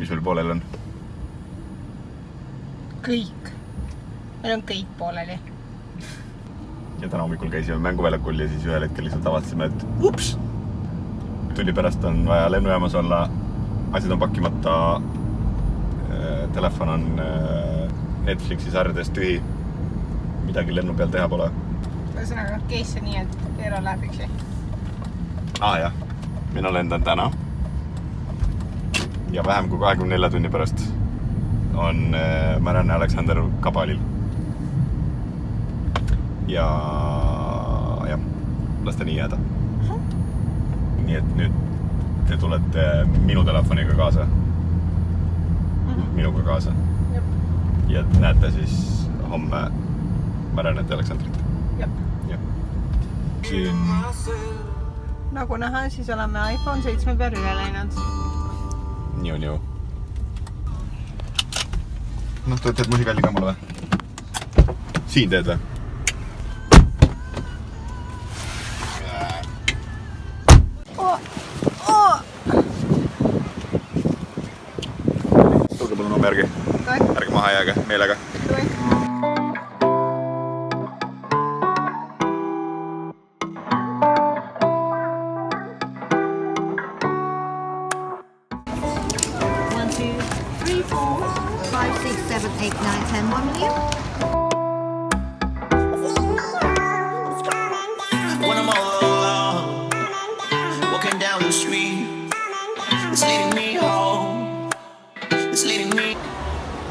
Mis meil poolel on? Kõik. Meil on kõik pooleli. Ja täna hommikul käisime mänguväljakul ja siis ühel hetkel lihtsalt avastasime, et ups! Tunni pärast on vaja lennujaamas olla, asjad on pakkimata, telefon on Netflixi sarjadest tühi, midagi lennu peal teha pole. Ühesõnaga, case on nii, et Eero läheb üksi. Jah, mina lendan täna ja vähem kui 24 tunni pärast on Marianne Aleksander Kabalil. Ja jah, las ta nii jääda. Nii et nüüd te tulete minu telefoniga kaasa. Minuga kaasa. Ja näete siis homme Mariannet Aleksandrit. Siin... Nagu näha, siis oleme iPhone 7 peal üle läinud. Niu. Teed musikalli ka mulle või? Siin teed või? Tulge palun homme järgi. Ärge maha jääge, meelega.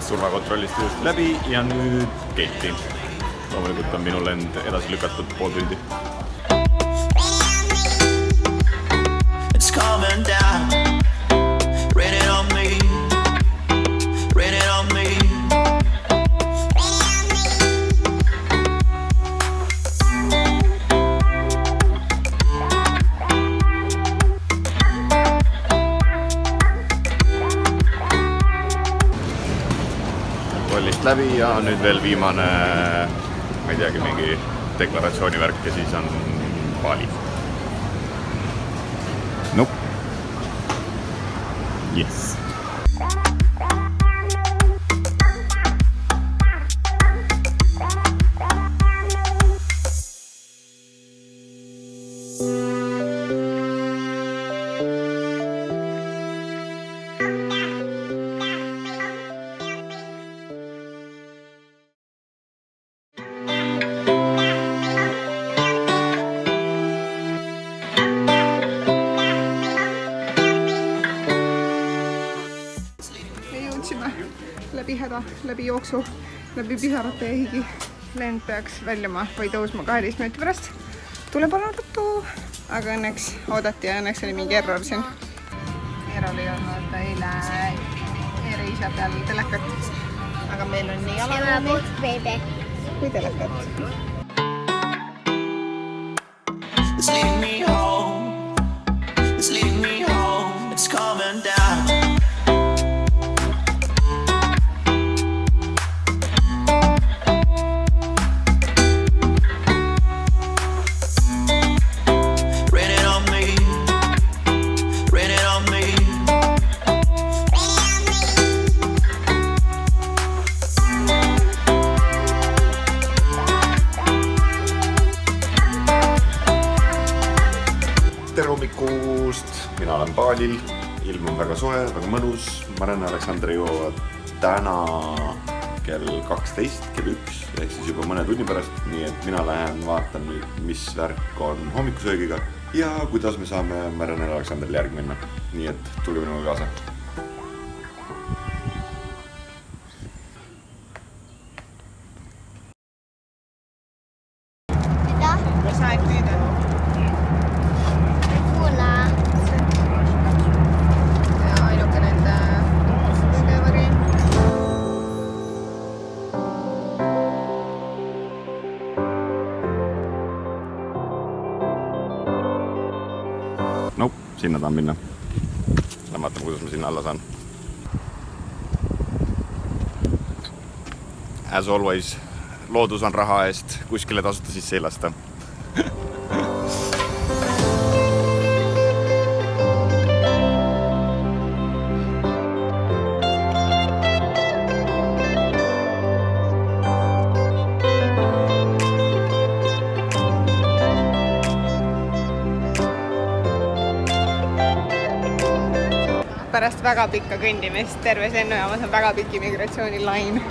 Surmakontrollist just läbi ja nüüd Keiti. Loomulikult on minu lend edasi lükatud pool tundi. It's coming down. Rain it on me. Rain it on me. Läbi ja nüüd veel viimane, ma ei teagi, mingi deklaratsioonivärk ja siis on Bali. Nope. Yes. Läbi jooksu, läbi pisarate ja higi. Lend peaks väljuma või tõusma 12 minuti pärast. Tule palun ruttu, aga õnneks oodati ja õnneks oli mingi error siin. Eerol ei olnud eile e-reisa peal telekat, aga meil on nii alaruumi kui telekat. It's leading me home. It's leading me home. It's coming down. Mina olen Balil, ilm on väga soe, väga mõnus. Marianne Aleksander jõuavad täna kell 12, kell 1 ehk siis juba mõne tunni pärast. Nii et mina lähen vaatan, mis värk on hommikusöögiga ja kuidas me saame Marianne Aleksanderil järgi minna. Nii et tulge minuga kaasa. Sinna tahan minna. Lähen vaatame, kuidas ma sinna alla saan. As always, loodus on raha eest, kuskile tasuta sisse ei lasta. pärast väga pikka kõndimist terves lennujaamas on väga pikk immigratsioonilain.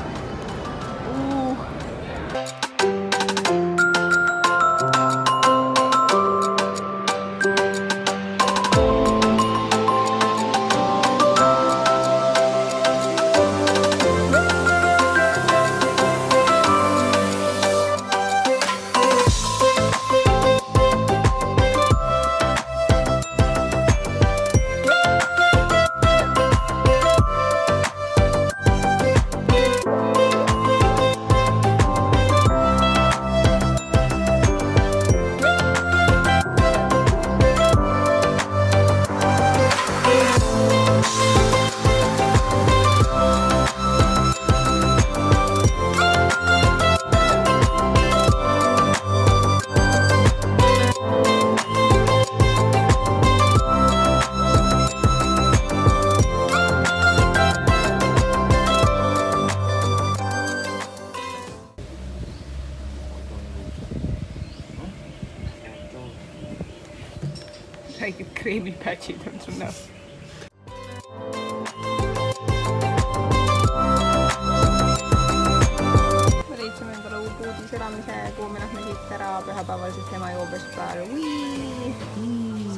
Väikid kreemipatšid on sul näo. Me leidsime endale uudis elamise, kuhu me lähme siit ära pühapäeval, sest ema joob esmaspäeval.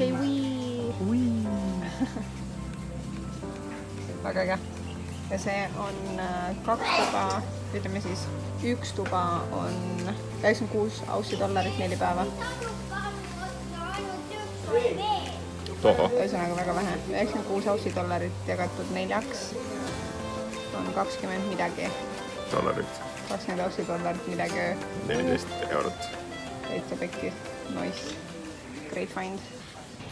Say wii! Väga äge. Ja see on 2 tuba, ütleme siis 1 tuba on 96 aussi dollarit 4 päeva. Ühesõnaga väga vähe. 96 aussi dollarit jagatud 4-ks on 20 midagi. Dollarit. 20 aussi dollarit midagi. 14 eurot. Täitsa pekki. Nice. Great find.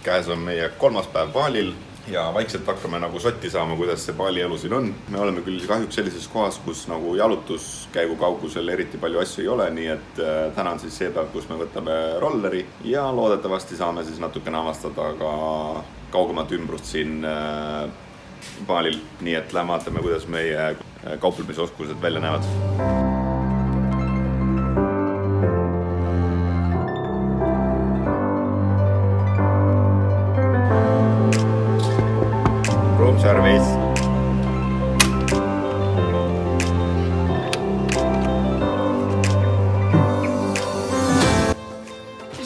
Käes on meie 3. päev Balil ja vaikselt hakkame nagu sotti saama, kuidas see Bali elu siin on. Me oleme küll kahjuks sellises kohas, kus nagu jalutuskäigu kaugusel eriti palju asju ei ole, nii et täna on siis see päev, kus me võtame rolleri ja loodetavasti saame siis natukene avastada ka kaugemat ümbrust siin Balil. Nii et lähme vaatame, kuidas meie kauplemisoskused välja näevad. Room service.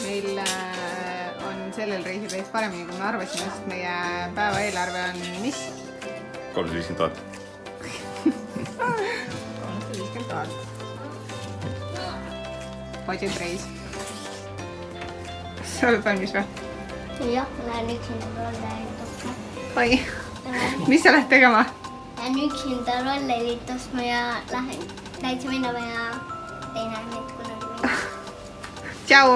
Meil on sellel reisil veits paremini, kui me arvasime, sest meie päeva eelarve on mis? 350 000. 350 000. Budget reis. Kas sa oled valmis või? Jah, lähen üksinda rollerit ostma. Oi, mis sa lähed tegema? Lähen üksinda rollerit ostma ja lähen täitsa minema ja teine on nüüd kunagi minema. Tšau!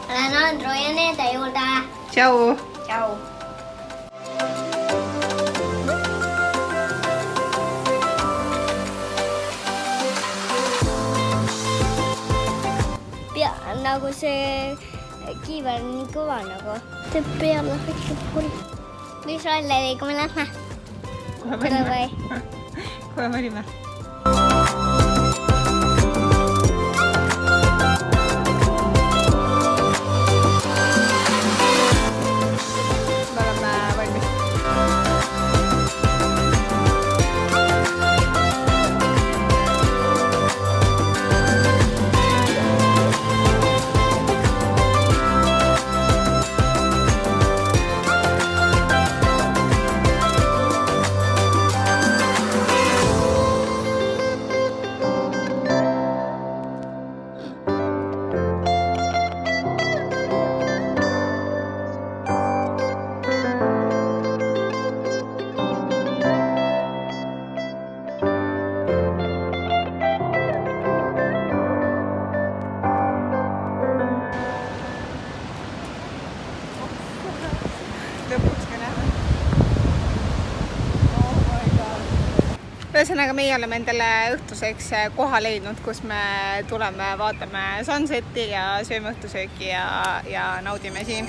Lähen Andro ja Neede juurde. Tšau! Tšau! Nagu see kiiver on nii kõva nagu. Teeb peale väike puri. Mis rolleriga me lähme? Kohe valime. Me oleme valmis. Lõpuks me näeme. Ühesõnaga, meie oleme endale õhtuseks koha leidnud, kus me tuleme, vaatame sunsetti ja sööme õhtusööki ja naudime siin.